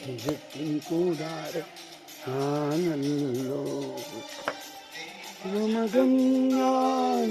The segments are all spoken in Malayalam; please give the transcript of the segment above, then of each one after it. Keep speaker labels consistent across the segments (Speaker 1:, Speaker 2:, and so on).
Speaker 1: ഇരുട്ടിൻ കൂടാരം ആണല്ലോ മകൻ ഞാൻ.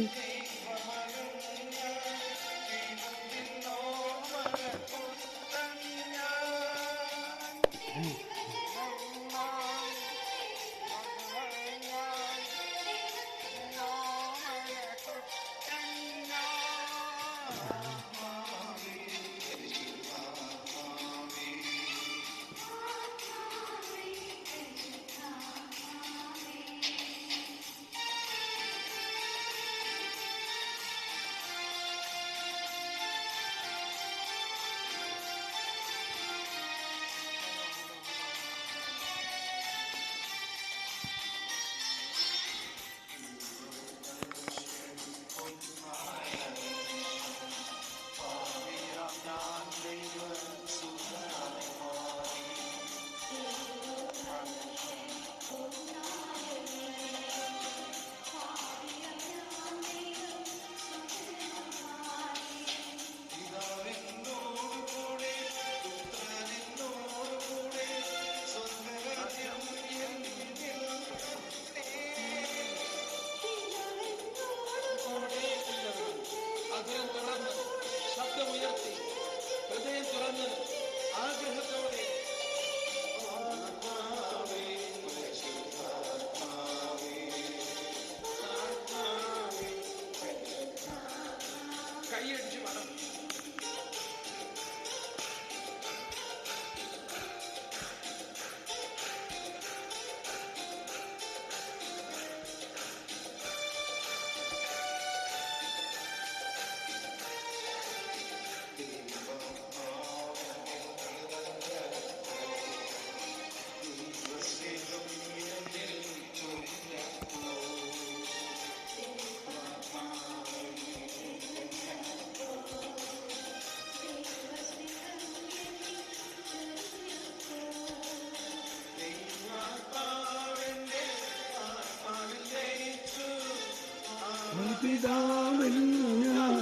Speaker 1: പിതാവിന്നു ഞാൻ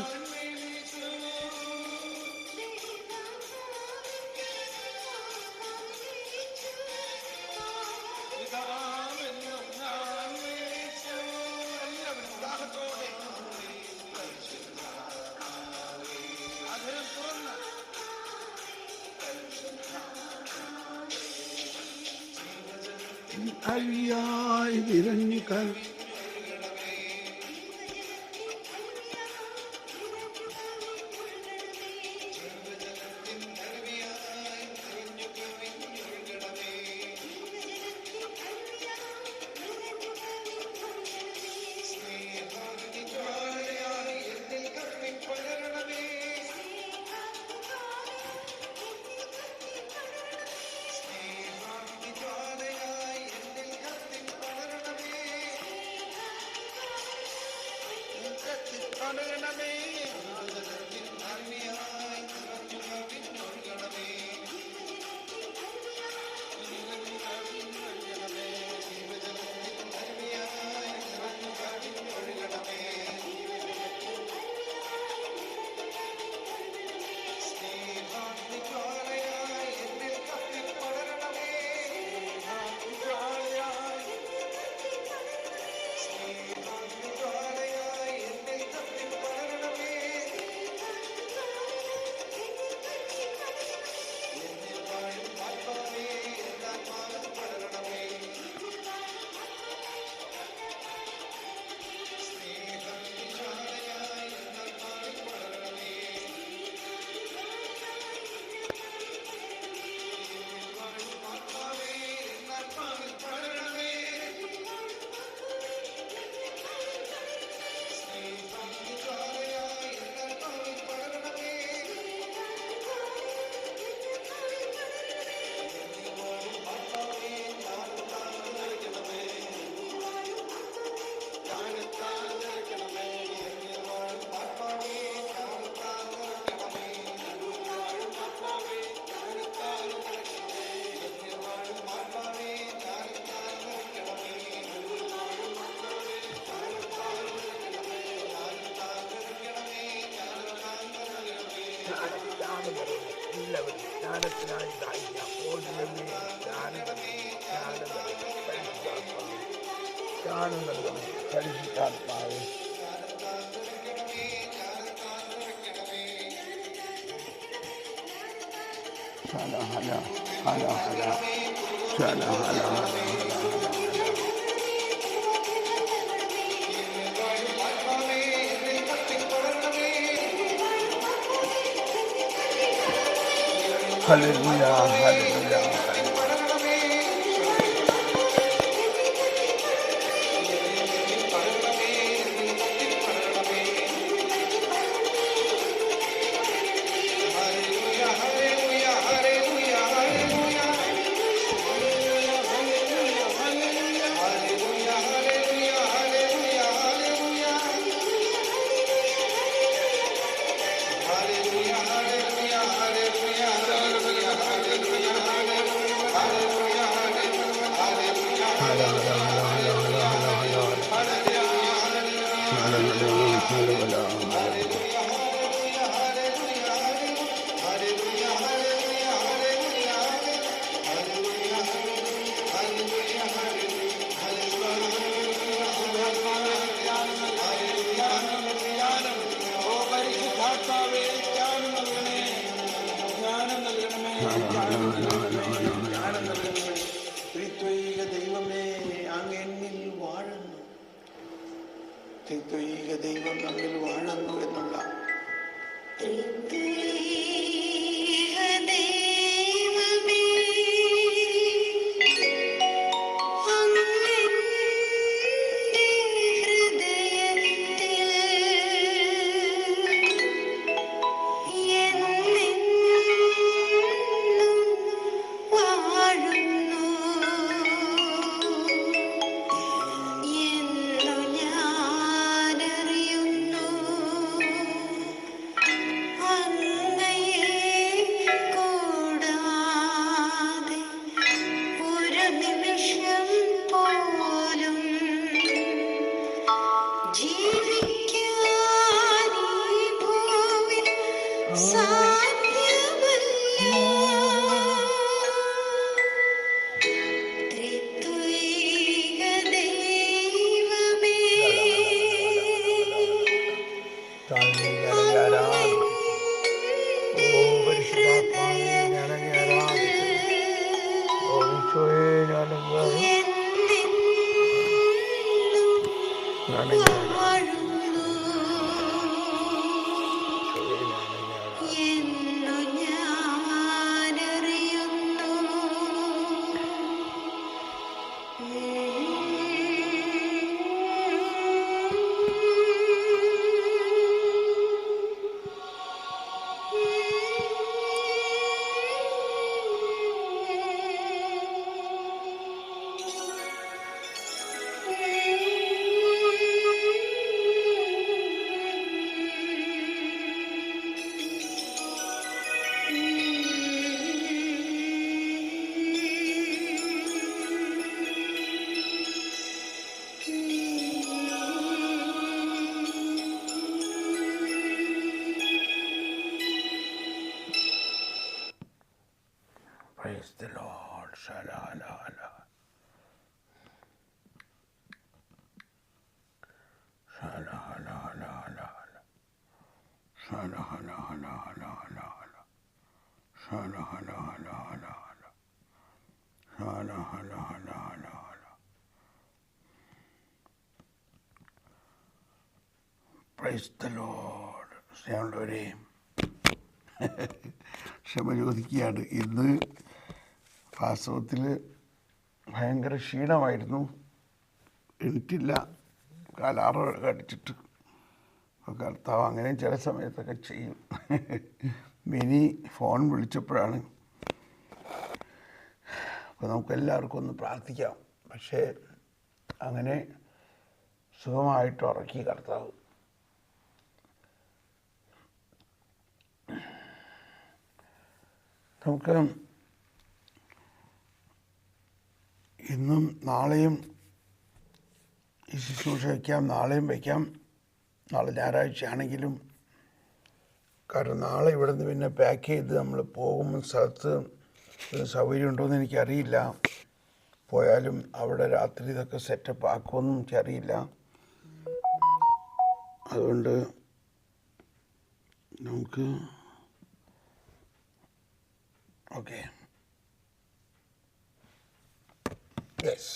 Speaker 1: അഴിയായി വിരഞ്ഞു കൽ
Speaker 2: ജ്ഞാനത്തിനായി ദാഹിക്കാം. ഓടിയമേ ജ്ഞാനം നൽകണേ പരിശുദ്ധാത്മാവേ. Hala Hala Hala Hala Hala Hala hallelujah hallelujah. ദൈവം നമ്മിൽ വാഴുന്നു എന്നുള്ള Praise the Lord. Shala hala hala. Shala hala hala hala hala. Shala hala hala hala hala hala. Shala hala hala hala hala. Shala hala hala hala hala. Praise the Lord. സ്നേഹമുള്ളവരെ, ക്ഷമ ചോദിക്കുകയാണ്. ഇന്ന് വാസ്തവത്തിൽ ഭയങ്കര ക്ഷീണമായിരുന്നു, എണീറ്റില്ല, കാലാറ് കടിച്ചിട്ട്. കർത്താവ് അങ്ങനെ ചില സമയത്തൊക്കെ ചെയ്യും. മിനി ഫോൺ വിളിച്ചപ്പോഴാണ്. അപ്പോൾ നമുക്കെല്ലാവർക്കും ഒന്ന് പ്രാർത്ഥിക്കാം. പക്ഷേ അങ്ങനെ സുഖമായിട്ട് ഉറക്കി കർത്താവ്. നമുക്ക് ഇന്നും നാളെയും ഈ ശുശ്രൂഷ വയ്ക്കാം, നാളെയും വയ്ക്കാം. നാളെ ഞായറാഴ്ചയാണെങ്കിലും കാരണം നാളെ ഇവിടെ നിന്ന് പിന്നെ പാക്ക് ചെയ്ത് നമ്മൾ പോകുന്ന സ്ഥലത്ത് സൗകര്യം ഉണ്ടോയെന്ന് എനിക്കറിയില്ല. പോയാലും അവിടെ രാത്രി ഇതൊക്കെ സെറ്റപ്പ് ആക്കുമെന്നും എനിക്കറിയില്ല. അതുകൊണ്ട് നമുക്ക് ഓക്കെ, യെസ്,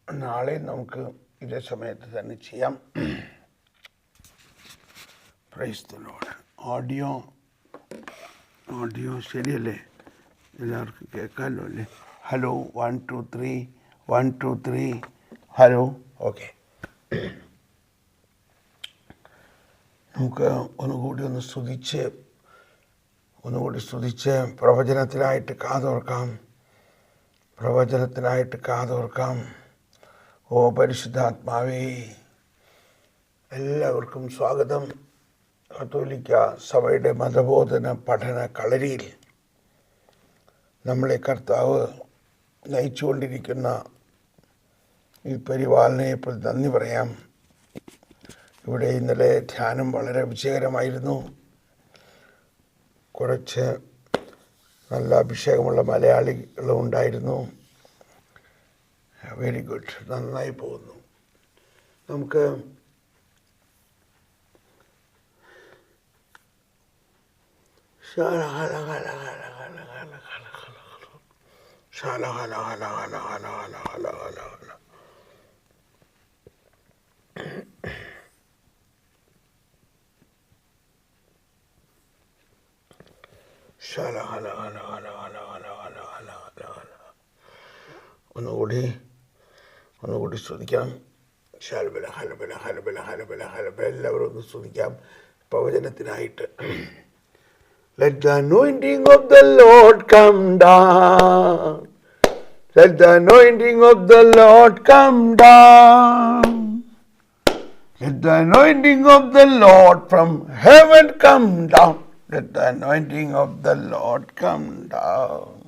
Speaker 2: നാളെ നമുക്ക് ഇതേ സമയത്ത് തന്നെ ചെയ്യാം. Praise the Lord. ഓഡിയോ ശരിയല്ലേ? എല്ലാവർക്കും കേൾക്കാമല്ലോ അല്ലേ? Hello 1 2 3 1 2 3 hello. ഓക്കെ, നമുക്ക് ഒന്നുകൂടി സ്തുതിച്ച് പ്രവചനത്തിനായിട്ട് കാതോർക്കാം. ഓ പരിശുദ്ധാത്മാവേ, എല്ലാവർക്കും സ്വാഗതം. കത്തോലിക്ക സഭയുടെ മതബോധന പഠന കളരിയിൽ നമ്മളെ കർത്താവ് നയിച്ചുകൊണ്ടിരിക്കുന്ന ഈ പരിപാലനയെപ്പോൾ നന്ദി പറയാം. ഇവിടെ ഇന്നലെ ധ്യാനം വളരെ വിജയകരമായിരുന്നു. കുറച്ച് നല്ല അഭിഷേകമുള്ള മലയാളികളും ഉണ്ടായിരുന്നു. വെരി ഗുഡ്, നന്നായി പോകുന്നു. നമുക്ക് ഒന്നുകൂടി സ്തുതിക്കാം. ഹലബല ഹലബല ഹലബല ഹലബല ഹലബല. എല്ലാവരും ഒന്ന് സ്തുതിക്കാം പ്രവചനത്തിനായിട്ട്. Let the anointing of the Lord come down. Let the anointing of the Lord come down. Let the anointing of the Lord from heaven come down. Let the anointing of the Lord come down.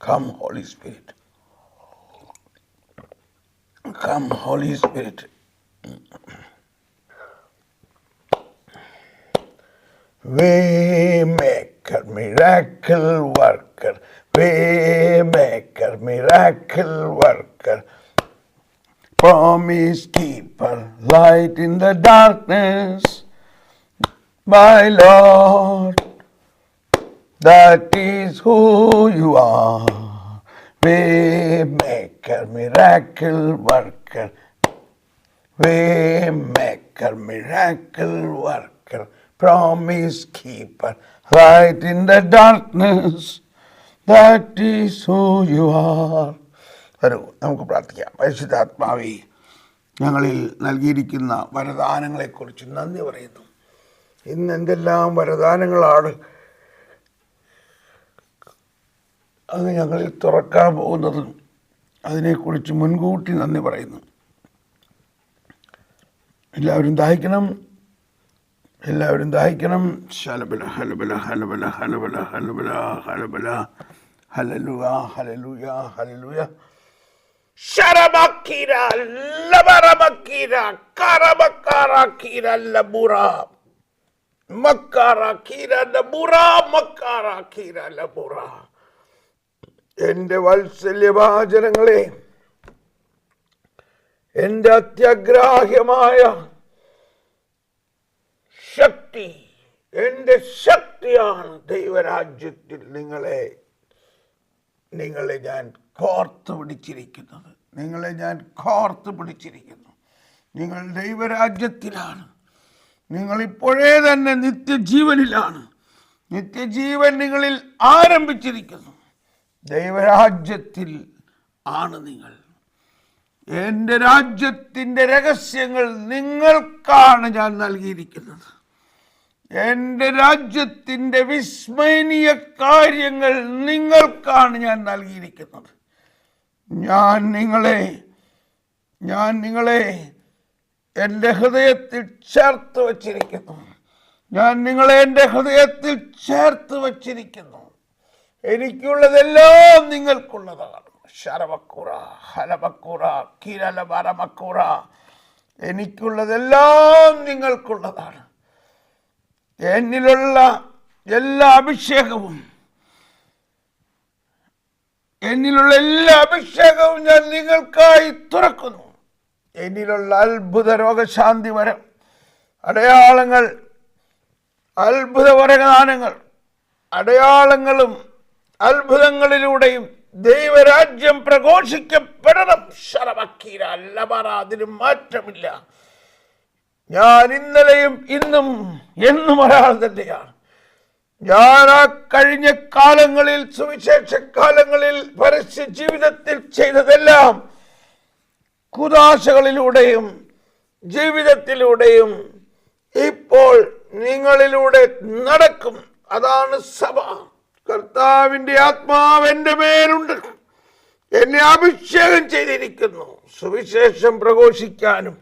Speaker 2: Come, Holy Spirit. Come, Holy Spirit. Waymaker, miracle worker. Waymaker, miracle worker. Promise keeper, light in the darkness. My Lord, that is who you are. Waymaker, miracle worker. Waymaker, miracle worker. Promise keeper, light in the darkness. That is who you are. വരൂ, നമുക്ക് പ്രാർത്ഥിക്കാം. പരിശുദ്ധാത്മാവേ, ഞങ്ങളിൽ നൽകിയിരിക്കുന്ന വരദാനങ്ങളെക്കുറിച്ച് നന്ദി പറയുന്നു. ഇന്ന് എന്തെല്ലാം വരദാനങ്ങളാണ് അങ്ങ് ഞങ്ങളിൽ തുറക്കാൻ പോകുന്നത്. അതിനെക്കുറിച്ച് മുൻകൂട്ടി നന്ദി പറയുന്നു. എല്ലാവരും ദാഹിക്കണം. ഹലബല ഹലബല ഹലബല ഹലബല ഹലബല ഹലബല ഹല്ലേലൂയ ഹല്ലേലൂയ ഹല്ലേലൂയ. ശരബക്കീര ലബറബക്കീര കറബക്കറക്കീര ലബുറ മക്കറക്കീര ലബുറ മക്കറക്കീര ലബുറ. എൻ്റെ വാത്സല്യഭാജനങ്ങളെ, എൻ്റെ അത്യഗ്രാഹ്യമായ ശക്തി, എൻ്റെ ശക്തിയാണ് ദൈവരാജ്യത്തിൽ നിങ്ങളെ ഞാൻ കോർത്തു പിടിച്ചിരിക്കുന്നത്. നിങ്ങൾ ദൈവരാജ്യത്തിലാണ്. നിങ്ങളിപ്പോഴേ തന്നെ നിത്യജീവനിലാണ്. നിത്യജീവൻ നിങ്ങളിൽ ആരംഭിച്ചിരിക്കുന്നു. ദൈവരാജ്യത്തിൽ ആണ് നിങ്ങൾ. എൻ്റെ രാജ്യത്തിൻ്റെ രഹസ്യങ്ങൾ നിങ്ങൾക്കാണ് ഞാൻ നൽകിയിരിക്കുന്നത്. എൻ്റെ രാജ്യത്തിൻ്റെ വിസ്മരണീയ കാര്യങ്ങൾ നിങ്ങൾക്കാണ് ഞാൻ നൽകിയിരിക്കുന്നത്. ഞാൻ നിങ്ങളെ എൻ്റെ ഹൃദയത്തിൽ ചേർത്ത് വച്ചിരിക്കുന്നു. എനിക്കുള്ളതെല്ലാം നിങ്ങൾക്കുള്ളതാണ്. ശരവക്കുറ ഹലബക്കുറ കിരലബരമക്കുറ.
Speaker 3: എനിക്കുള്ളതെല്ലാം നിങ്ങൾക്കുള്ളതാണ്. എന്നിലുള്ള എല്ലാ അഭിഷേകവും ഞാൻ നിങ്ങൾക്കായി തുറക്കുന്നു. എന്നിലുള്ള അത്ഭുത രോഗശാന്തി വരം, അടയാളങ്ങൾ, അത്ഭുത വരദാനങ്ങൾ, അടയാളങ്ങളും അത്ഭുതങ്ങളിലൂടെയും ദൈവരാജ്യം പ്രഘോഷിക്കപ്പെടണം. ശരവക്കീര ലബറ, അതിന് മാറ്റമില്ല. ഞാൻ ഇന്നലെയും ഇന്നും എന്നും ഒരാൾ തന്നെയാണ്. ഞാൻ ആ കഴിഞ്ഞ കാലങ്ങളിൽ, സുവിശേഷ കാലങ്ങളിൽ, പരസ്യ ജീവിതത്തിൽ ചെയ്തതെല്ലാം കുദാശകളിലൂടെയും ജീവിതത്തിലൂടെയും ഇപ്പോൾ നിങ്ങളിലൂടെ നടക്കും. അതാണ് സഭ. കർത്താവിൻ്റെ ആത്മാവ് എൻ്റെ മേലുണ്ട്, എന്നെ അഭിഷേകം ചെയ്തിരിക്കുന്നു. സുവിശേഷം പ്രഘോഷിക്കാനും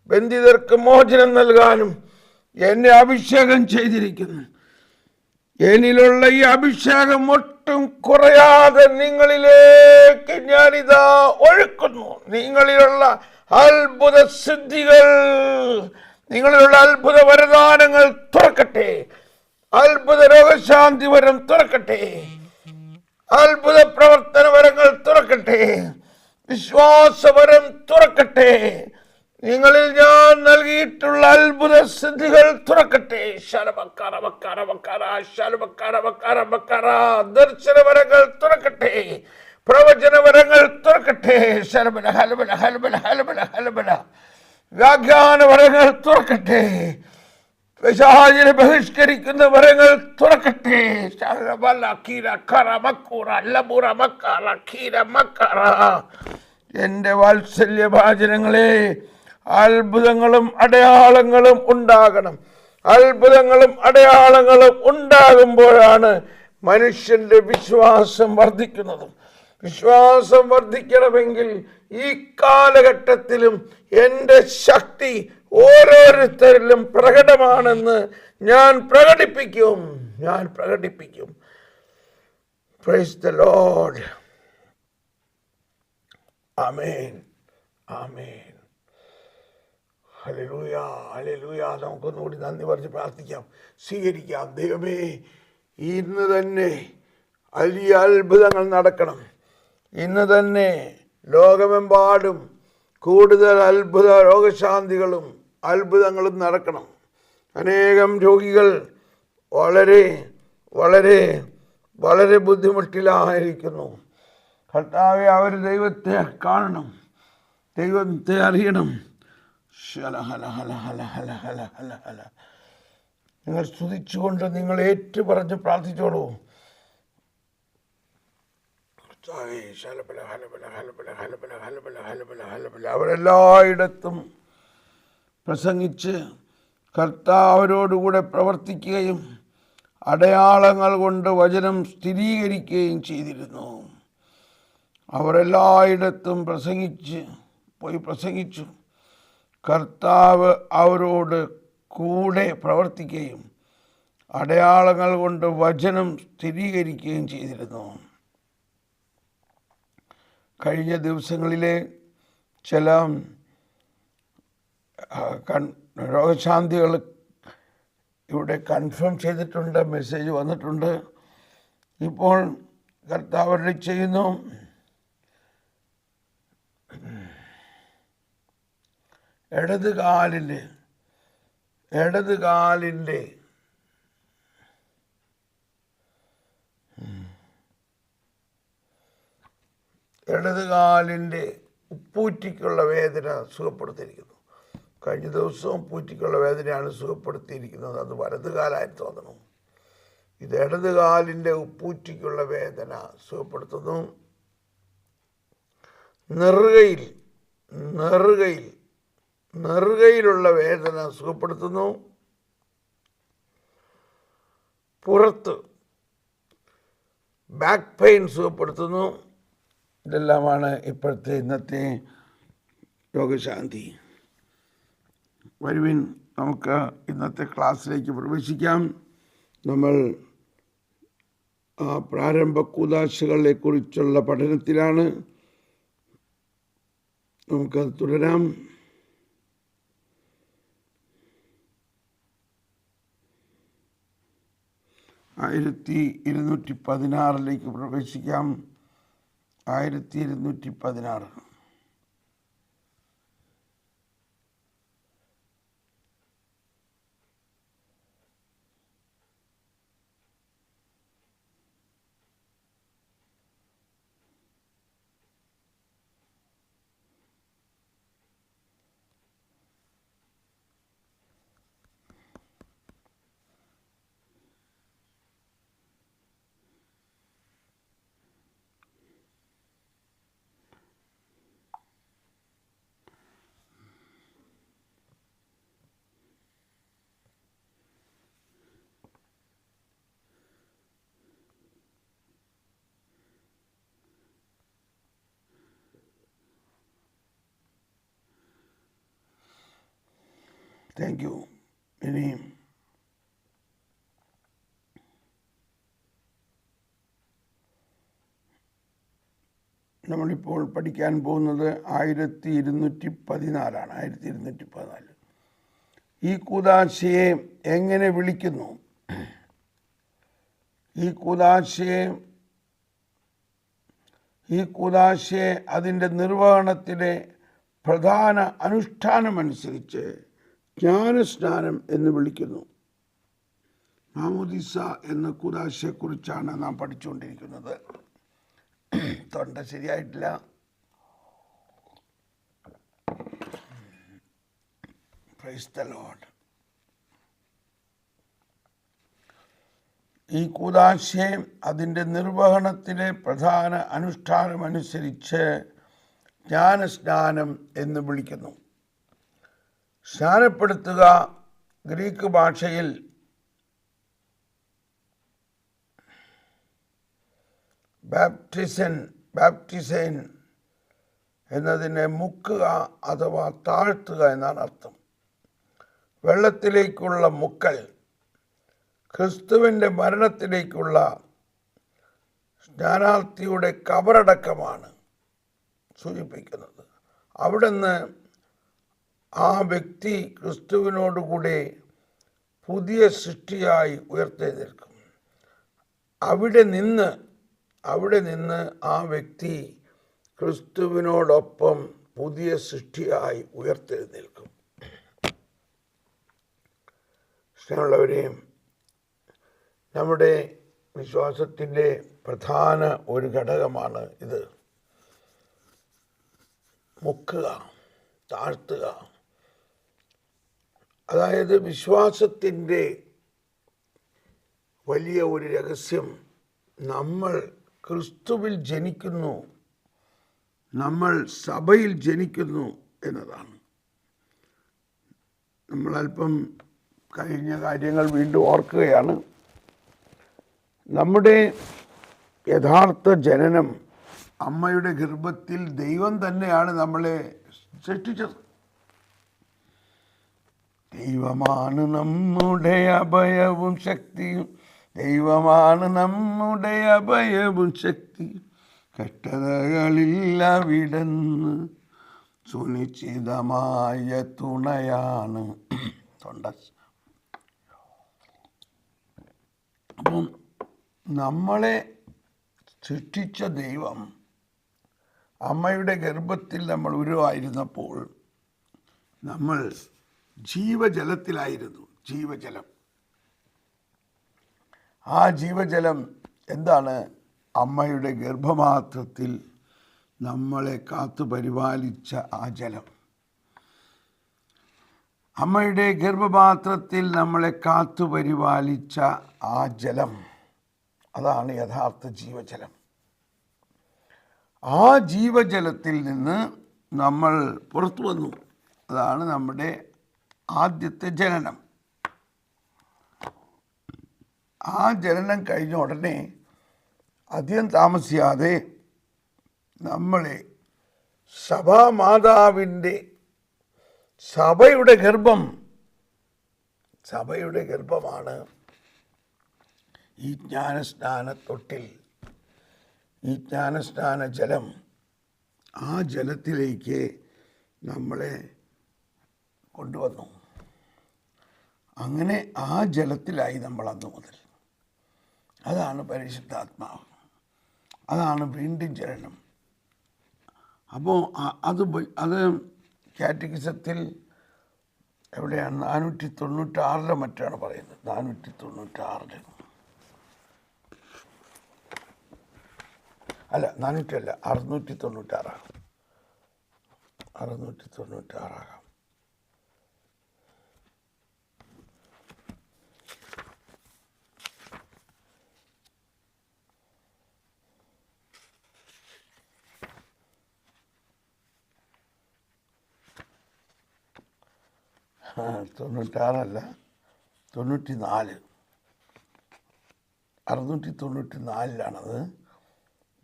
Speaker 3: ബന്ധിതർക്ക് മോചനം നൽകാനും എന്നെ അഭിഷേകം ചെയ്തിരിക്കുന്നു. എന്നിലുള്ള ഈ അഭിഷേകം ഒട്ടും കുറയാതെ നിങ്ങളിലേക്ക് ഞാനിതാ ഒഴുക്കുന്നു. നിങ്ങളിലുള്ള അത്ഭുത സിദ്ധികൾ, നിങ്ങളിലുള്ള അത്ഭുത വരദാനങ്ങൾ തുറക്കട്ടെ. അത്ഭുത രോഗശാന്തി വരം തുറക്കട്ടെ. അത്ഭുത പ്രവർത്തന വരങ്ങൾ തുറക്കട്ടെ. വിശ്വാസവരം തുറക്കട്ടെ. നിങ്ങളിൽ ഞാൻ നൽകിയിട്ടുള്ള അത്ഭുത സിദ്ധികൾ തുറക്കട്ടെ. ദർശനവരങ്ങൾ തുറക്കട്ടെ. പ്രവചനവരങ്ങൾ തുറക്കട്ടെ. വ്യാഖ്യാനവരങ്ങൾ തുറക്കട്ടെ. പിശാചിനെ ബഹിഷ്കരിക്കുന്ന വരങ്ങൾ തുറക്കട്ടെ. എൻ്റെ വാത്സല്യഭാചനങ്ങളെ, അത്ഭുതങ്ങളും അടയാളങ്ങളും ഉണ്ടാകണം. അത്ഭുതങ്ങളും അടയാളങ്ങളും ഉണ്ടാകുമ്പോഴാണ് മനുഷ്യന്റെ വിശ്വാസം വർദ്ധിക്കുന്നത്. വിശ്വാസം വർദ്ധിക്കണമെങ്കിൽ ഈ കാലഘട്ടത്തിലും എൻ്റെ ശക്തി ഓരോരുത്തരിലും പ്രകടമാണെന്ന് ഞാൻ പ്രകടിപ്പിക്കും. Praise the lord. ആമേൻ, ആമേൻ. ഹല്ലേലൂയ, ഹല്ലേലൂയ. നമുക്കൊന്നുകൂടി നന്ദി പറഞ്ഞ് പ്രാർത്ഥിക്കാം, സ്വീകരിക്കാം. ദൈവമേ, ഇന്ന് തന്നെ വലിയ അത്ഭുതങ്ങൾ നടക്കണം. ഇന്ന് തന്നെ ലോകമെമ്പാടും കൂടുതൽ അത്ഭുത രോഗശാന്തികളും അത്ഭുതങ്ങളും നടക്കണം. അനേകം രോഗികൾ വളരെ വളരെ വളരെ ബുദ്ധിമുട്ടിലായിരിക്കുന്നു. കർത്താവേ, അവർ ദൈവത്തെ കാണണം, ദൈവത്തെ അറിയണം. നിങ്ങൾ സ്തുതിച്ചുകൊണ്ട് നിങ്ങൾ ഏറ്റുപറഞ്ഞ് പ്രാർത്ഥിച്ചോളൂ. അവരെല്ലായിടത്തും പ്രസംഗിച്ച് കർത്താവരോടുകൂടെ പ്രവർത്തിക്കുകയും അടയാളങ്ങൾ കൊണ്ട് വചനം സ്ഥിരീകരിക്കുകയും ചെയ്തിരുന്നു. അവരെല്ലായിടത്തും പ്രസംഗിച്ചു. കർത്താവ് അവരോട് കൂടെ പ്രവർത്തിക്കുകയും അടയാളങ്ങൾ കൊണ്ട് വചനം സ്ഥിരീകരിക്കുകയും ചെയ്തിരുന്നു. കഴിഞ്ഞ ദിവസങ്ങളിലെ ചില രോഗശാന്തികൾ ഇവിടെ കൺഫേം ചെയ്തിട്ടുണ്ട്, മെസ്സേജ് വന്നിട്ടുണ്ട്. ഇപ്പോൾ കർത്താവ് അരുളി ചെയ്യുന്നു, ഇടത് കാലിൻ്റെ ഉപ്പൂറ്റിക്കുള്ള വേദന സുഖപ്പെടുത്തിയിരിക്കുന്നു. കഴിഞ്ഞ ദിവസവും ഉപ്പൂറ്റിക്കുള്ള വേദനയാണ് സുഖപ്പെടുത്തിയിരിക്കുന്നത്. അത് വലത് കാലായി തോന്നണം. ഇത് ഇടത് കാലിൻ്റെ ഉപ്പൂറ്റിക്കുള്ള വേദന സുഖപ്പെടുത്തുന്നു. നെറുകയിലുള്ള വേദന സുഖപ്പെടുത്തുന്നു. പുറത്ത് ബാക്ക് പെയിൻ സുഖപ്പെടുത്തുന്നു. ഇതെല്ലാമാണ് ഇന്നത്തെ രോഗശാന്തി. വരുവിൻ, നമുക്ക് ഇന്നത്തെ ക്ലാസ്സിലേക്ക് പ്രവേശിക്കാം. നമ്മൾ പ്രാരംഭ കൂദാശകളെ കുറിച്ചുള്ള പഠനത്തിലാണ്. നമുക്കത് തുടരാം. 1216 പ്രവേശിക്കാം. 1216. Thank you. ഇനി നമ്മളിപ്പോൾ പഠിക്കാൻ പോകുന്നത് 1214 ആണ്. 1214. ഈ കൂദാശയെ എങ്ങനെ വിളിക്കുന്നു? ഈ കൂദാശയെ അതിൻ്റെ നിർവഹണത്തിലെ പ്രധാന അനുഷ്ഠാനമനുസരിച്ച് ജ്ഞാനസ്നാനം എന്ന് വിളിക്കുന്നു. മാമോദിസ എന്ന കൂദാശയെക്കുറിച്ചാണ് നാം പഠിച്ചുകൊണ്ടിരിക്കുന്നത്. തൊണ്ട ശരിയായിട്ടില്ല. Praise the Lord. ഈ കൂദാശയെ അതിൻ്റെ നിർവഹണത്തിലെ പ്രധാന അനുഷ്ഠാനമനുസരിച്ച് ജ്ഞാനസ്നാനം എന്ന് വിളിക്കുന്നു. സ്നാനപ്പെടുത്തുക ഗ്രീക്ക് ഭാഷയിൽ ബാപ്റ്റിസൈൻ എന്നതിനെ മുക്കുക അഥവാ താഴ്ത്തുക എന്നാണ് അർത്ഥം. വെള്ളത്തിലേക്കുള്ള മുക്കൽ ക്രിസ്തുവിൻ്റെ മരണത്തിലേക്കുള്ള സ്നാനാർത്ഥിയുടെ കബറടക്കമാണ് സൂചിപ്പിക്കുന്നത്. അവിടുന്ന് ആ വ്യക്തി ക്രിസ്തുവിനോടുകൂടെ പുതിയ സൃഷ്ടിയായി ഉയർത്തെഴുന്നേൽക്കും. അവിടെ നിന്ന് ആ വ്യക്തി ക്രിസ്തുവിനോടൊപ്പം പുതിയ സൃഷ്ടിയായി ഉയർത്തെഴുന്നേൽക്കും. സ്നേഹമുള്ളവരെയും, നമ്മുടെ വിശ്വാസത്തിൻ്റെ പ്രധാന ഒരു ഘടകമാണ് ഇത്. മുക്കുക, താഴ്ത്തുക. അതായത് വിശ്വാസത്തിൻ്റെ വലിയ ഒരു രഹസ്യം നമ്മൾ ക്രിസ്തുവിൽ ജനിക്കുന്നു, നമ്മൾ സഭയിൽ ജനിക്കുന്നു എന്നതാണ്. നമ്മളല്പം കഴിഞ്ഞ കാര്യങ്ങൾ വീണ്ടും ഓർക്കുകയാണ്. നമ്മുടെ യഥാർത്ഥ ജനനം അമ്മയുടെ ഗർഭത്തിൽ ദൈവം തന്നെയാണ് നമ്മളെ സൃഷ്ടിച്ചത്. ദൈവമാണ് നമ്മുടെ അഭയവും ശക്തിയും, ദൈവമാണ് നമ്മുടെ അഭയവും ശക്തിയും, കഷ്ടതകളില്ല വിടന്ന് സുനിശ്ചിതമായ തുണയാണ്. അപ്പം നമ്മളെ സൃഷ്ടിച്ച ദൈവം അമ്മയുടെ ഗർഭത്തിൽ നമ്മൾ ഉരുവായിരുന്നപ്പോൾ നമ്മൾ ജീവജലത്തിലായിരുന്നു. ജീവജലം. ആ ജീവജലം എന്താണ്? അമ്മയുടെ ഗർഭപാത്രത്തിൽ നമ്മളെ കാത്തു പരിപാലിച്ച ആ ജലം. അമ്മയുടെ ഗർഭപാത്രത്തിൽ നമ്മളെ കാത്തു പരിപാലിച്ച ആ ജലം, അതാണ് യഥാർത്ഥ ജീവജലം. ആ ജീവജലത്തിൽ നിന്ന് നമ്മൾ പുറത്തു വന്നു. അതാണ് നമ്മുടെ ആദ്യത്തെ ജനനം. ആ ജനനം കഴിഞ്ഞ ഉടനെ അധികം താമസിയാതെ നമ്മളെ സഭാമാതാവിൻ്റെ സഭയുടെ ഗർഭമാണ് ഈ ജ്ഞാനസ്നാന തൊട്ടിൽ. ഈ ജ്ഞാനസ്നാന ജലം, ആ ജലത്തിലേക്ക് നമ്മളെ കൊണ്ടുവന്നു. അങ്ങനെ ആ ജലത്തിലായി നമ്മൾ അന്നു മുതൽ. അതാണ് പരിശുദ്ധാത്മാവ്, അതാണ് വീണ്ടും ജനനം. അപ്പോൾ അത് കാറ്റഗിസത്തിൽ എവിടെയാണ് 496 മറ്റാണ് പറയുന്നത്. 496 അല്ല, 400 അല്ല, 696 696 96 94 694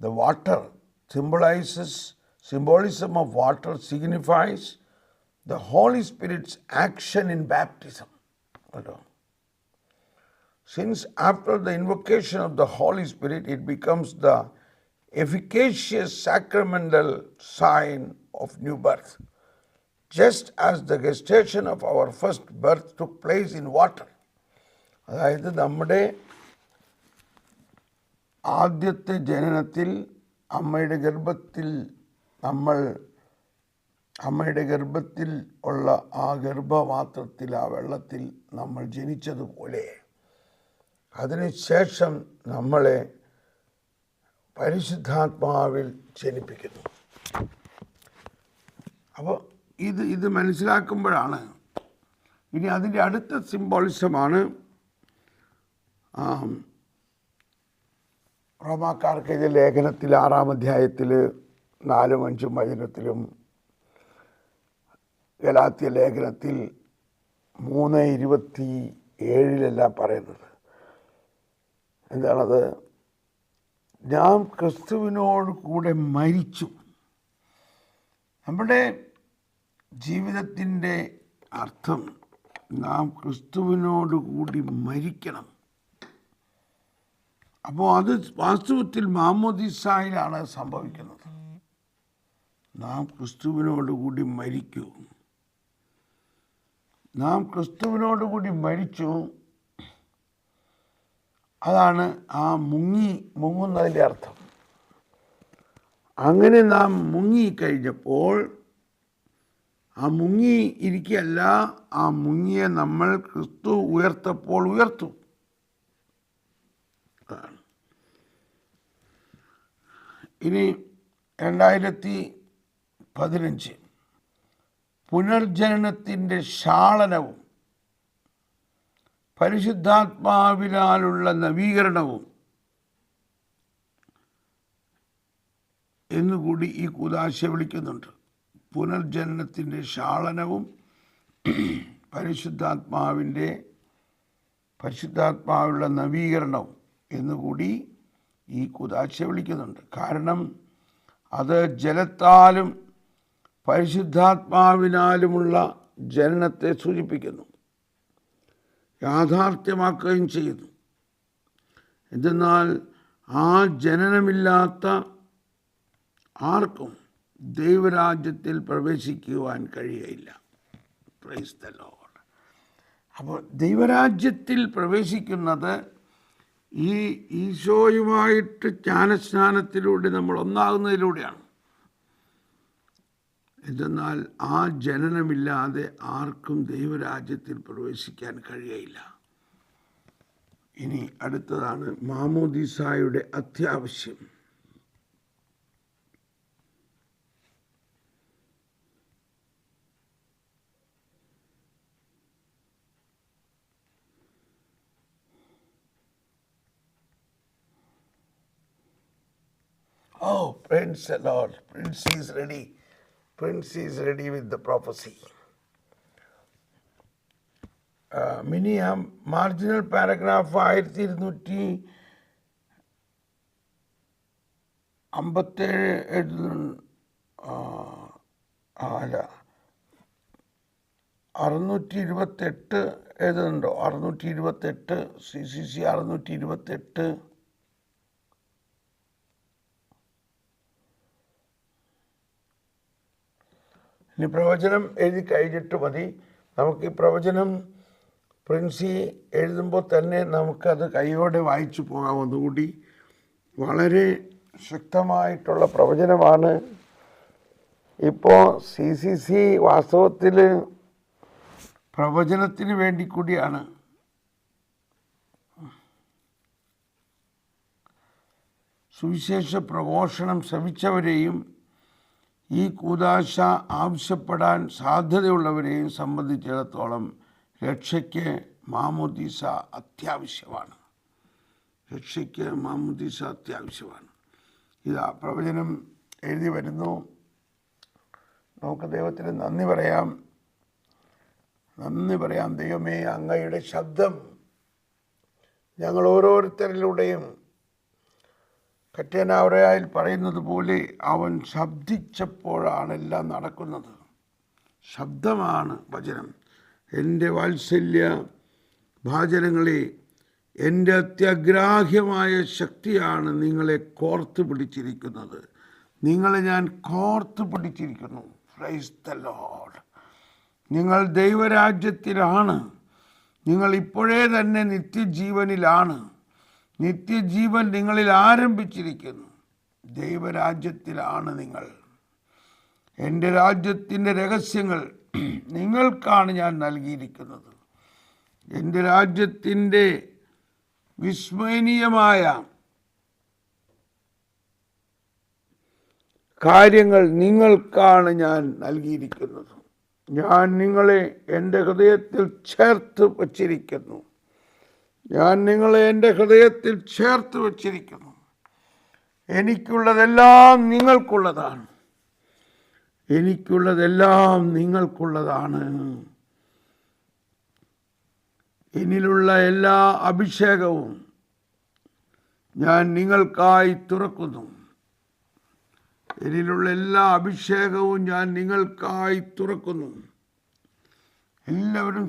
Speaker 3: The water symbolism of water signifies the Holy Spirit's action in baptism. Since after the invocation of the Holy Spirit, it becomes the efficacious sacramental sign of new birth. Just as the gestation of our first birth took place in water. അതായത് നമ്മുടെ ആദ്യത്തെ ജനനത്തിൽ അമ്മയുടെ ഗർഭത്തിൽ ഉള്ള ആ ഗർഭപാത്രത്തിൽ, ആ വെള്ളത്തിൽ നമ്മൾ ജനിച്ചതുപോലെ അതിനുശേഷം നമ്മളെ പരിശുദ്ധാത്മാവിൽ ജനിപ്പിക്കുന്നു. അപ്പോൾ ഇത് മനസ്സിലാക്കുമ്പോഴാണ് ഇനി അതിൻ്റെ അടുത്ത സിംബോളിസമാണ് റോമാക്കാർക്ക് എഴുതിയ ലേഖനത്തിൽ 6-ാം അധ്യായത്തിൽ 4-5 വചനത്തിലും ഗലാത്യ ലേഖനത്തിൽ 3:27 പറയുന്നത് എന്താണത്? നാം ക്രിസ്തുവിനോട് കൂടെ മരിച്ചു. നമ്മുടെ ജീവിതത്തിൻ്റെ അർത്ഥം നാം ക്രിസ്തുവിനോട് കൂടി മരിക്കണം. അപ്പോൾ അത് വാസ്തവത്തിൽ മാമോദീസായിലാണ് സംഭവിക്കുന്നത്. നാം ക്രിസ്തുവിനോട് കൂടി മരിക്കൂ. നാം ക്രിസ്തുവിനോട് കൂടി മരിച്ചു. അതാണ് ആ മുങ്ങുന്നതിൻ്റെ അർത്ഥം. അങ്ങനെ നാം മുങ്ങിക്കഴിഞ്ഞപ്പോൾ ആ മുങ്ങി ഇരിക്കുകയല്ല, ആ മുങ്ങിയെ നമ്മൾ ക്രിസ്തു ഉയർത്തപ്പോൾ ഉയർത്തു. ഇനി 2015 പുനർജനനത്തിൻ്റെ ഷാളനവും പരിശുദ്ധാത്മാവിനാലുള്ള നവീകരണവും എന്നുകൂടി ഈ കൂദാശ വിളിക്കുന്നുണ്ട്. പുനർജനനത്തിൻ്റെ ഷാളനവും പരിശുദ്ധാത്മാവിലുള്ള നവീകരണവും എന്നുകൂടി ഈ കൂദാശ വിളിക്കുന്നുണ്ട്. കാരണം അത് ജലത്താലും പരിശുദ്ധാത്മാവിനാലുമുള്ള ജനനത്തെ സൂചിപ്പിക്കുന്നു, യാഥാർത്ഥ്യമാക്കുകയും ചെയ്യുന്നു. എന്തെന്നാൽ ആ ജനനമില്ലാത്ത ആർക്കും ദൈവരാജ്യത്തിൽ പ്രവേശിക്കുവാൻ കഴിയുകയില്ല. Price the Lord. അപ്പോൾ ദൈവരാജ്യത്തിൽ പ്രവേശിക്കുന്നത് ഈ ഈശോയുമായിട്ട് ജ്ഞാനസ്നാനത്തിലൂടെ നമ്മൾ ഒന്നാകുന്നതിലൂടെയാണ്. എന്തെന്നാൽ ആ ജനനമില്ലാതെ ആർക്കും ദൈവരാജ്യത്തിൽ പ്രവേശിക്കാൻ കഴിയുകയില്ല. ഇനി അടുത്തതാണ് മാമോദീസായുടെ അത്യാവശ്യം. Oh, praise the Lord. Prince is ready. Prince is ready with the prophecy. Mini ആ മാർജിനൽ പാരഗ്രാഫ് 1257 അല്ല 628 എഴുതുന്നുണ്ടോ? 628 CCC 628. ഇനി പ്രവചനം എഴുതി കഴിഞ്ഞിട്ട് മതി. നമുക്ക് ഈ പ്രവചനം പ്രിൻസി എഴുതുമ്പോൾ തന്നെ നമുക്കത് കൈയോടെ വായിച്ചു പോകാം. ഒന്നുകൂടി വളരെ ശക്തമായിട്ടുള്ള പ്രവചനമാണ്. ഇപ്പോൾ CCC വാസ്തവത്തിൽ പ്രവചനത്തിന് വേണ്ടി കൂടിയാണ്. സുവിശേഷ പ്രഘോഷണം ശ്രമിച്ചവരെയും ഈ കൂദാശ ആവശ്യപ്പെടാൻ സാധ്യതയുള്ളവരെയും സംബന്ധിച്ചിടത്തോളം രക്ഷയ്ക്ക് മാമോദീസ അത്യാവശ്യമാണ്. രക്ഷയ്ക്ക് മാമോദീസ അത്യാവശ്യമാണ്. ഇതാ പ്രവചനം എഴുതി വരുന്നു. നമുക്ക് ദൈവത്തിന് നന്ദി പറയാം. ദൈവമേ, അങ്ങയുടെ ശബ്ദം ഞങ്ങൾ ഓരോരുത്തരിലൂടെയും കറ്റേനാവറയായിൽ പറയുന്നത് പോലെ അവൻ ശബ്ദിച്ചപ്പോഴാണ് എല്ലാം നടക്കുന്നത്. ശബ്ദമാണ് വചനം. എൻ്റെ വാത്സല്യ ഭാചനങ്ങളെ, എൻ്റെ അത്യഗ്രാഹ്യമായ ശക്തിയാണ് നിങ്ങളെ കോർത്ത് പിടിച്ചിരിക്കുന്നത്. നിങ്ങളെ ഞാൻ കോർത്ത് പിടിച്ചിരിക്കുന്നു. Price the Lord. നിങ്ങൾ ദൈവരാജ്യത്തിലാണ്. നിങ്ങൾ ഇപ്പോഴേ തന്നെ നിത്യജീവനിലാണ്. നിത്യജീവൻ നിങ്ങളിൽ ആരംഭിച്ചിരിക്കുന്നു. ദൈവരാജ്യത്തിലാണ് നിങ്ങൾ. എൻ്റെ രാജ്യത്തിൻ്റെ രഹസ്യങ്ങൾ നിങ്ങൾക്കാണ് ഞാൻ നൽകിയിരിക്കുന്നത്. എൻ്റെ രാജ്യത്തിൻ്റെ വിസ്മരണീയമായ കാര്യങ്ങൾ നിങ്ങൾക്കാണ് ഞാൻ നൽകിയിരിക്കുന്നത്. ഞാൻ നിങ്ങളെ എൻ്റെ ഹൃദയത്തിൽ ചേർത്ത് വച്ചിരിക്കുന്നു. എനിക്കുള്ളതെല്ലാം നിങ്ങൾക്കുള്ളതാണ്. എന്നിലുള്ള എല്ലാ അഭിഷേകവും ഞാൻ നിങ്ങൾക്കായി തുറക്കുന്നു. എല്ലാവരും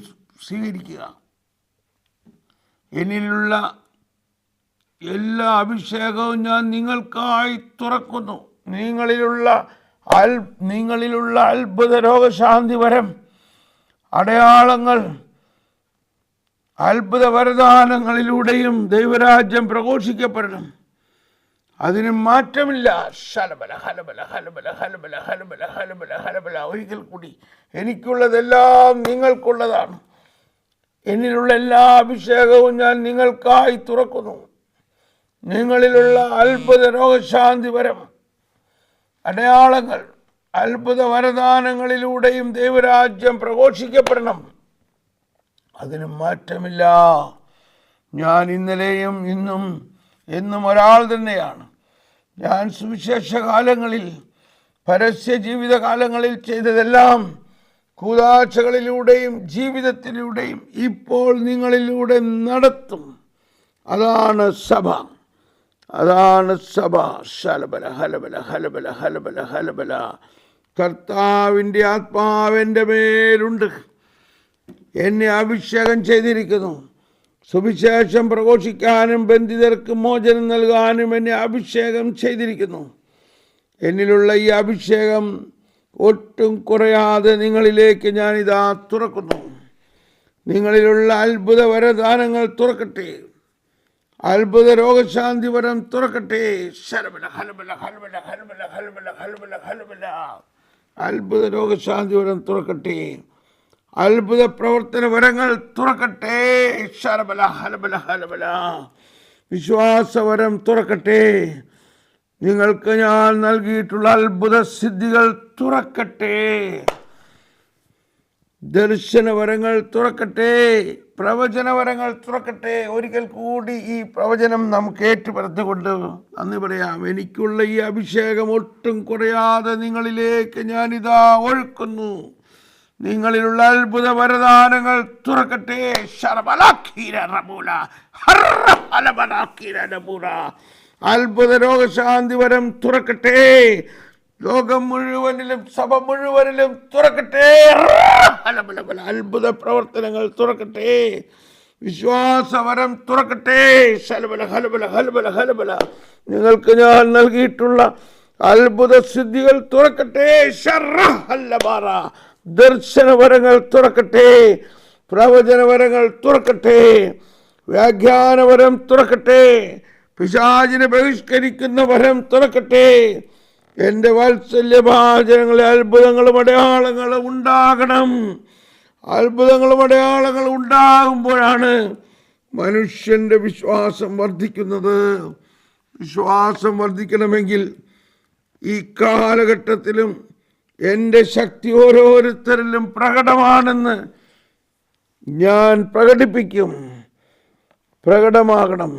Speaker 3: സ്വീകരിക്കുക. എന്നിലുള്ള എല്ലാ അഭിഷേകവും ഞാൻ നിങ്ങൾക്കായി തുറക്കുന്നു. നിങ്ങളിലുള്ള അത്ഭുത രോഗശാന്തി വരം, അടയാളങ്ങൾ, അത്ഭുത വരദാനങ്ങളിലൂടെയും ദൈവരാജ്യം പ്രഘോഷിക്കപ്പെടണം. അതിന് മാറ്റമില്ല. ഹലബല ഹലബല ഹലബല ഹലബല ഹലബല ഹലബല ഹലബല. ഒരിക്കൽ കൂടി, എനിക്കുള്ളതെല്ലാം നിങ്ങൾക്കുള്ളതാണ്. എന്നിലുള്ള എല്ലാ അഭിഷേകവും ഞാൻ നിങ്ങൾക്കായി തുറക്കുന്നു. നിങ്ങളിലുള്ള അത്ഭുത രോഗശാന്തി വരം, അടയാളങ്ങൾ, അത്ഭുത വരദാനങ്ങളിലൂടെയും ദൈവരാജ്യം പ്രഘോഷിക്കപ്പെടണം. അതിന് മാറ്റമില്ല. ഞാൻ ഇന്നലെയും ഇന്നും എന്നും ഒരാൾ തന്നെയാണ്. ഞാൻ സുവിശേഷ കാലങ്ങളിൽ, പരസ്യ ജീവിതകാലങ്ങളിൽ ചെയ്തതെല്ലാം കൂദാശകളിലൂടെയും ജീവിതത്തിലൂടെയും ഇപ്പോൾ നിങ്ങളിലൂടെ നടത്തും. അതാണ് സഭ. ശലബല ഹലബല ഹലബല ഹലബല ഹലബല. കർത്താവിൻ്റെ ആത്മാവിൻ്റെ മേലുണ്ട്. എന്നെ അഭിഷേകം ചെയ്തിരിക്കുന്നു. സുവിശേഷം പ്രഘോഷിക്കാനും ബന്ധിതർക്ക് മോചനം നൽകാനും എന്നെ അഭിഷേകം ചെയ്തിരിക്കുന്നു. എന്നിലുള്ള ഈ അഭിഷേകം ഒട്ടും കുറയാതെ നിങ്ങളിലേക്ക് ഞാനിതാ തുറക്കുന്നു. നിങ്ങളിലുള്ള അത്ഭുത വരദാനങ്ങൾ തുറക്കട്ടെ. അത്ഭുത രോഗശാന്തി വരം തുറക്കട്ടെ. ശലബല ഹലബല ഹലബല ഹലബല ഹലബല ഹലബല ഹലബല. അത്ഭുത രോഗശാന്തി വരം തുറക്കട്ടെ. അത്ഭുത പ്രവർത്തന വരങ്ങൾ തുറക്കട്ടെ. ശലബല ഹലബല ഹലബല. വിശ്വാസവരം തുറക്കട്ടെ. നിങ്ങൾക്ക് ഞാൻ നൽകിയിട്ടുള്ള അത്ഭുത സിദ്ധികൾ തുറക്കട്ടെ. ദർശനവരങ്ങൾ തുറക്കട്ടെ. പ്രവചനവരങ്ങൾ തുറക്കട്ടെ. ഒരിക്കൽ കൂടി ഈ പ്രവചനം നമുക്ക് ഏറ്റുപറഞ്ഞുകൊണ്ട് നന്ദി പറയാം. എനിക്കുള്ള ഈ അഭിഷേകം ഒട്ടും കുറയാതെ നിങ്ങളിലേക്ക് ഞാനിതാ ഒഴുക്കുന്നു. നിങ്ങളിലുള്ള അത്ഭുത വരദാനങ്ങൾ തുറക്കട്ടെ. അത്ഭുത രോഗശാന്തി വരം തുറക്കട്ടെ. ലോകം മുഴുവനിലും, സഭ മുഴുവനിലും തുറക്കട്ടെ. അത്ഭുത പ്രവർത്തനങ്ങൾ തുറക്കട്ടെ. വിശ്വാസവരം തുറക്കട്ടെ. ഹലബല ഹലബല ഹലബല ഹലബല. നിങ്ങൾക്ക് ഞാൻ നൽകിയിട്ടുള്ള അത്ഭുത സിദ്ധികൾ തുറക്കട്ടെ. ദർശനവരങ്ങൾ തുറക്കട്ടെ. പ്രവചനവരങ്ങൾ തുറക്കട്ടെ, വ്യാഖ്യാനവരം തുറക്കട്ടെ, പിശാചിനെ ബഹിഷ്കരിക്കുന്ന വരം തുറക്കട്ടെ. എൻ്റെ വാത്സല്യഭാചനങ്ങളെ അത്ഭുതങ്ങളും അടയാളങ്ങളും ഉണ്ടാകണം. അത്ഭുതങ്ങളും അടയാളങ്ങളും ഉണ്ടാകുമ്പോഴാണ് മനുഷ്യൻ്റെ വിശ്വാസം വർദ്ധിക്കുന്നത്. വിശ്വാസം വർദ്ധിക്കണമെങ്കിൽ ഈ കാലഘട്ടത്തിലും എൻ്റെ ശക്തി ഓരോരുത്തരിലും പ്രകടമാണെന്ന് ഞാൻ പ്രകടിപ്പിക്കും. പ്രകടമാകണം.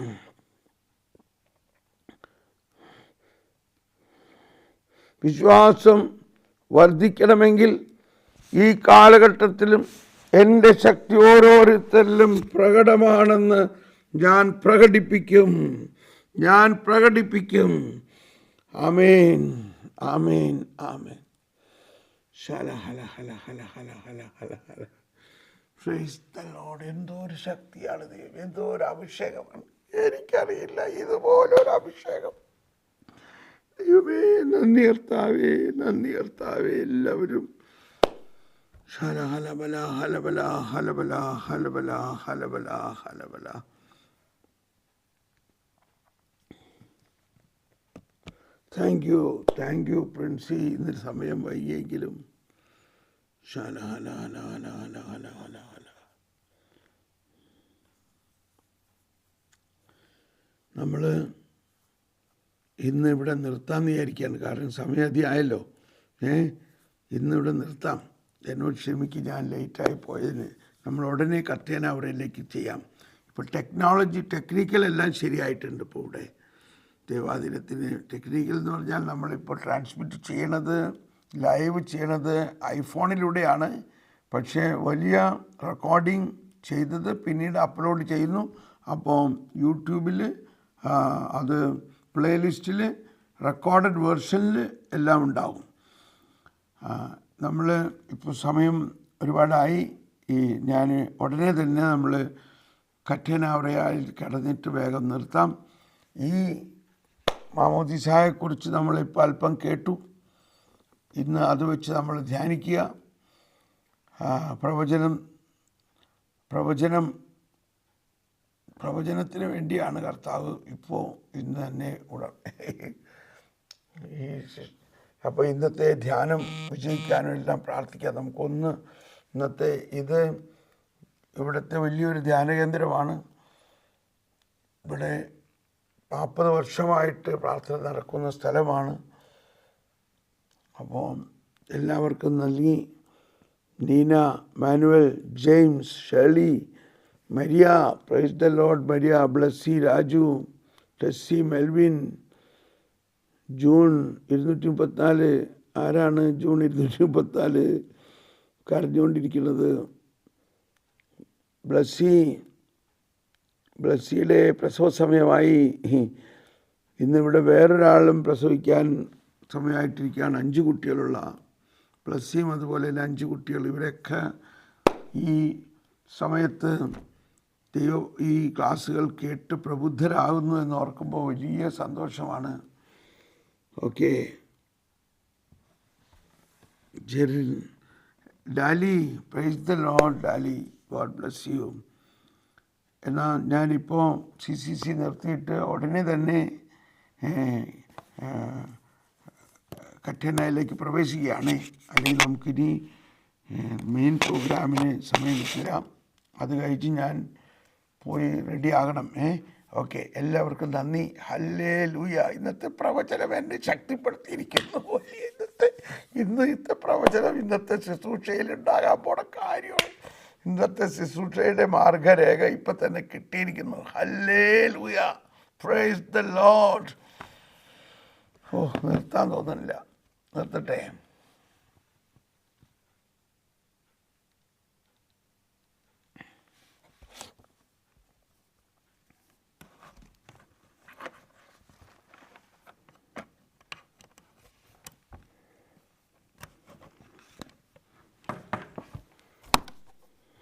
Speaker 3: വിശ്വാസം വർദ്ധിക്കണമെങ്കിൽ ഈ കാലഘട്ടത്തിലും എൻ്റെ ശക്തി ഓരോരുത്തരിലും പ്രകടമാണെന്ന് ഞാൻ പ്രകടിപ്പിക്കും. ഞാൻ പ്രകടിപ്പിക്കും. ആമേൻ, ആമേൻ, ആമേൻ. എന്തോ ഒരു ശക്തിയാണ് ദൈവം, എന്തോ ഒരു അഭിഷേകമാണ്. എനിക്കറിയില്ല ഇതുപോലൊരു അഭിഷേകം. ദൈവമേ, നന്ദി കർത്താവേ, നന്ദി കർത്താവേ. എല്ലാവരും ഹലബല ഹലബല ഹലബല ഹലബല ഹലബല ഹലബല. Thank you Princy. ഇന്ന് സമയം വൈകിയെങ്കിലും നമ്മൾ ഇന്ന് ഇവിടെ നിർത്താമെന്ന് വിചാരിക്കുകയാണ്. കാരണം സമയം അധികമായല്ലോ. ഇന്നിവിടെ നിർത്താം. എന്നോട് ക്ഷമിക്ക്, ഞാൻ ലേറ്റായി പോയതിന്. നമ്മൾ ഉടനെ കർത്തേന അവരിലേക്ക് ചെയ്യാം. ഇപ്പോൾ ടെക്നിക്കൽ എല്ലാം ശരിയായിട്ടുണ്ട്. ഇപ്പോൾ ഇവിടെ ദേവാദിനത്തിന് ടെക്നിക്കൽ എന്ന് പറഞ്ഞാൽ നമ്മളിപ്പോൾ ട്രാൻസ്മിറ്റ് ചെയ്യണത്, ലൈവ് ചെയ്യണത് ഐഫോണിലൂടെയാണ്. പക്ഷേ വലിയ റെക്കോർഡിങ് ചെയ്തത് പിന്നീട് അപ്ലോഡ് ചെയ്യുന്നു. അപ്പോൾ യൂട്യൂബിൽ അത് പ്ലേലിസ്റ്റിൽ റെക്കോർഡഡ് വേർഷനിൽ എല്ലാം ഉണ്ടാവും. നമ്മൾ ഇപ്പോൾ സമയം ഒരുപാടായി. ഞാൻ ഉടനെ തന്നെ നമ്മൾ കഠിനാവറയായി കടന്നിട്ട് വേഗം നിർത്താം. ഈ മാമോദീസായെക്കുറിച്ച് നമ്മളിപ്പോൾ അല്പം കേട്ടു. ഇന്ന് അത് വെച്ച് നമ്മൾ ധ്യാനിക്കുക. പ്രവചനത്തിന് വേണ്ടിയാണ് കർത്താവ് ഇപ്പോൾ ഇന്ന് തന്നെ അപ്പോൾ ഇന്നത്തെ ധ്യാനം വിജയിക്കാനും എല്ലാം പ്രാർത്ഥിക്കാം. നമുക്കൊന്ന് ഇന്നത്തെ ഇവിടുത്തെ വലിയൊരു ധ്യാനകേന്ദ്രമാണ്. ഇവിടെ 40 വർഷമായിട്ട് പ്രാർത്ഥന നടക്കുന്ന സ്ഥലമാണ്. അപ്പോൾ എല്ലാവർക്കും നൽകി. Neena, Manuel, James, Shirley, Maria, praise the Lord, Maria, Blessy, Raju, Tessy, Melvin, June 234. ആരാണ് ജൂൺ 234 കരഞ്ഞുകൊണ്ടിരിക്കുന്നത്? ബ്ലസ്സിയുടെ പ്രസവ സമയമായി. ഇന്നിവിടെ വേറൊരാളും പ്രസവിക്കാൻ സമയമായിട്ടിരിക്കുകയാണ്. 5 കുട്ടികളുള്ള ബ്ലസ്സിയും അതുപോലെ തന്നെ 5 കുട്ടികൾ. ഇവരൊക്കെ ഈ സമയത്ത് ഈ ക്ലാസ്സുകൾ കേട്ട് പ്രബുദ്ധരാകുന്നു എന്ന് ഓർക്കുമ്പോൾ വലിയ സന്തോഷമാണ്. Okay, Jerin, Dally, praise the Lord Dally, God bless you. എന്നാൽ ഞാനിപ്പോൾ CCC നിർത്തിയിട്ട് ഉടനെ തന്നെ കഠിനയിലേക്ക് പ്രവേശിക്കുകയാണ്. അല്ലെങ്കിൽ നമുക്കിനി മെയിൻ പ്രോഗ്രാമിന് സമയം കിട്ടില്ല. അത് കഴിച്ച് ഞാൻ പോയി റെഡി ആകണം. ഓക്കെ, എല്ലാവർക്കും നന്ദി. ഹല്ലേലൂയ. ഇന്നത്തെ പ്രവചനം എന്നെ ശക്തിപ്പെടുത്തിയിരിക്കുന്നു. ഇന്നത്തെ പ്രവചനം ഇന്നത്തെ ശുശ്രൂഷയിൽ ഉണ്ടാകാൻ പോണ കാര്യമാണ്. ഇന്നത്തെ ശുശ്രൂഷയുടെ മാർഗരേഖ ഇപ്പം തന്നെ കിട്ടിയിരിക്കുന്നു. ഹല്ലേലൂയ, പ്രൈസ് ദ ലോർഡ്. നിർത്താൻ തോന്നുന്നില്ല. നിർത്തട്ടെ.